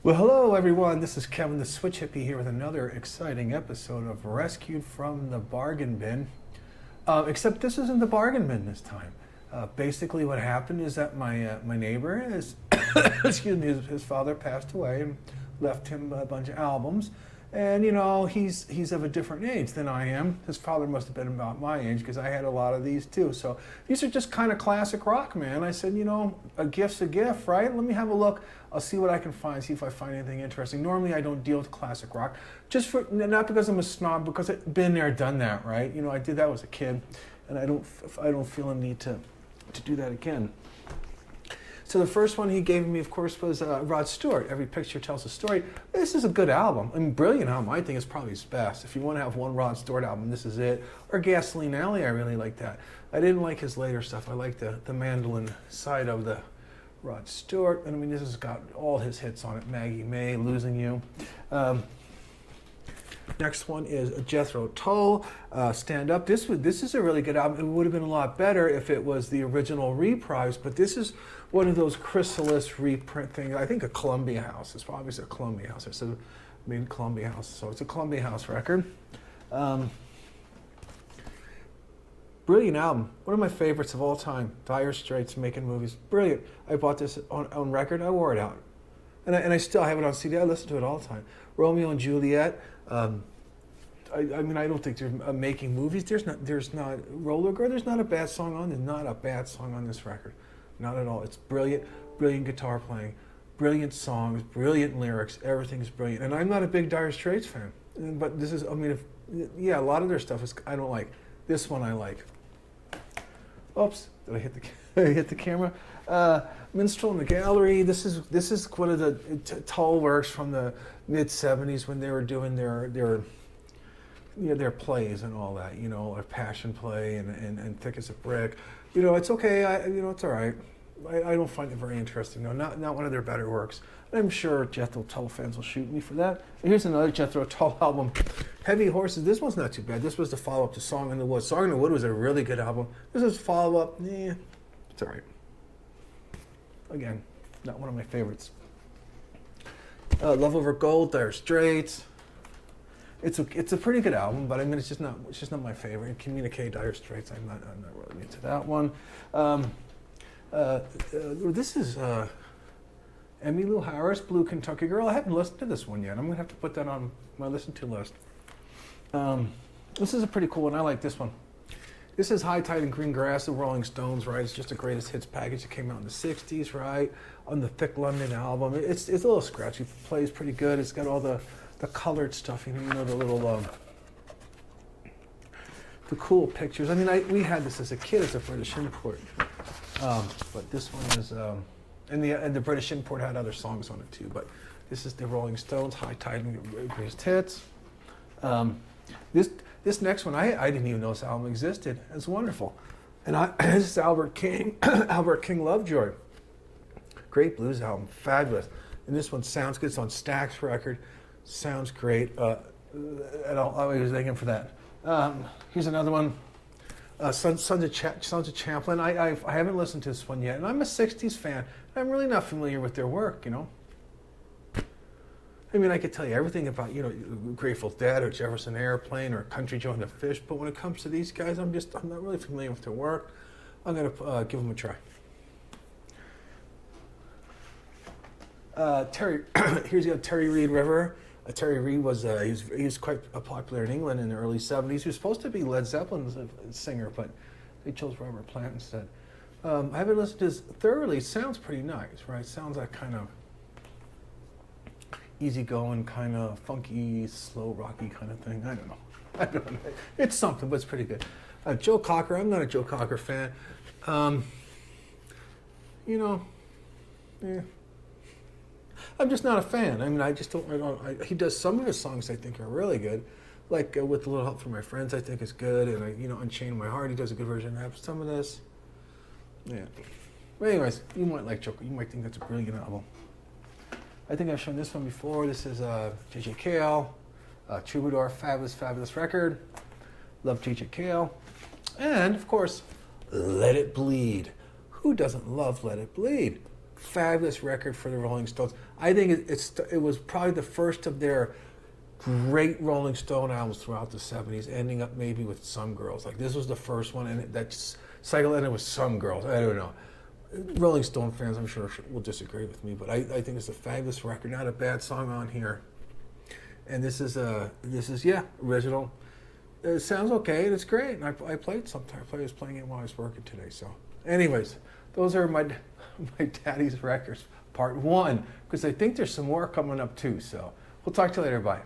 Well, hello everyone. This is Kevin the Switch Hippie here with another exciting episode of Rescued from the Bargain Bin. Except this isn't the bargain bin this time. Basically, what happened is that my neighbor, excuse me, his father passed away and left him a bunch of albums. And you know, he's of a different age than I am. His father must have been about my age because I had a lot of these too. So these are just kind of classic rock, man. I said, you know, a gift's a gift, right? Let me have a look. I'll see what I can find, see if I find anything interesting. Normally I don't deal with classic rock, just for, not because I'm a snob, because I've been there, done that, right? You know, I did that as a kid, and I don't feel a need to do that again. So the first one he gave me, of course, was Rod Stewart. Every Picture Tells a Story. This is a good album. I mean, brilliant album. I think it's probably his best. If you want to have one Rod Stewart album, this is it. Or Gasoline Alley, I really like that. I didn't like his later stuff. I like the mandolin side of the Rod Stewart. And I mean, this has got all his hits on it. Maggie May, Losing You. Next one is Jethro Tull, Stand Up. This is a really good album. It would have been a lot better if it was the original reprise, but this is one of those chrysalis reprint things. I think a Columbia House. It's obviously a Columbia House. It said made Columbia House, so it's a Columbia House record. Brilliant album. One of my favorites of all time. Dire Straits, Making Movies. Brilliant. I bought this on record. I wore it out. And I still have it on CD. I listen to it all the time. Romeo and Juliet. I mean, I don't think they're making movies. There's not Roller Girl. There's not a bad song on. There's not a bad song on this record, not at all. It's brilliant, brilliant guitar playing, brilliant songs, brilliant lyrics. Everything's brilliant. And I'm not a big Dire Straits fan, but this is. I mean, a lot of their stuff is I don't like. This one I like. Oops, did I hit hit the camera? Minstrel in the Gallery. This is one of the Tull works from the mid '70s when they were doing their plays and all that. You know, like Passion Play and Thick as a Brick. You know, it's okay. It's all right. I don't find it very interesting. No, not one of their better works. I'm sure Jethro Tull fans will shoot me for that. And here's another Jethro Tull album, Heavy Horses. This one's not too bad. This was the follow-up to Song in the Wood. Song in the Wood was a really good album. This is follow-up. It's all right. Again, not one of my favorites. Love Over Gold, Dire Straits. It's a pretty good album, but I mean it's just not my favorite. Communique, Dire Straits. I'm not really into that one. This is Emmylou Harris, Blue Kentucky Girl. I haven't listened to this one yet. I'm gonna have to put that on my listen to list. This is a pretty cool one. I like this one. This is High Tide and Green Grass, the Rolling Stones, right? It's just a greatest hits package that came out in the 60s, right? On the Thick London album. It's a little scratchy. It plays pretty good. It's got all the colored stuff, you know, the little, the cool pictures. I mean, we had this as a kid as a British import. But this one is, and the British import had other songs on it too, but this is the Rolling Stones, High Tide and Greatest Hits. This next one, I didn't even know this album existed. It's wonderful. And this is Albert King, Albert King Lovejoy. Great blues album, fabulous. And this one sounds good. It's on Stax record. Sounds great. And I'll be thanking for that. Here's another one. Sons of Champlin. I haven't listened to this one yet, and I'm a 60s fan. I'm really not familiar with their work, you know. I mean, I could tell you everything about, you know, Grateful Dead or Jefferson Airplane or Country Joe and the Fish, but when it comes to these guys, I'm not really familiar with their work. I'm gonna give them a try. Here's Terry Reid River. Terry Reid was he was quite popular in England in the early '70s. He was supposed to be Led Zeppelin's singer, but they chose Robert Plant instead. I haven't listened to this thoroughly. It sounds pretty nice, right? Sounds like kind of easygoing, kind of funky, slow, rocky kind of thing. I don't know. It's something, but it's pretty good. Joe Cocker. I'm not a Joe Cocker fan. You know, yeah. I'm just not a fan. I mean, I just don't. He does some of his songs I think are really good, like With a Little Help from My Friends. I think is good, and Unchain My Heart. He does a good version of some of this. Yeah. But anyways, you might like Joker. You might think that's a brilliant album. I think I've shown this one before. This is J.J. Cale, Troubadour, fabulous record. Love J.J. Cale, and of course, Let It Bleed. Who doesn't love Let It Bleed? fabulous record for the Rolling Stones. I think it was probably the first of their great Rolling Stone albums throughout the 70s, ending up maybe with Some Girls. Like, this was the first one, and that cycle ended with Some Girls. I don't know. Rolling Stone fans, I'm sure, will disagree with me, but I think it's a fabulous record. Not a bad song on here. And this is original. It sounds okay, and it's great. And I played sometime. I was playing it while I was working today. So, anyways, those are my daddy's records, part 1, because I think there's some more coming up too. So, we'll talk to you later. Bye.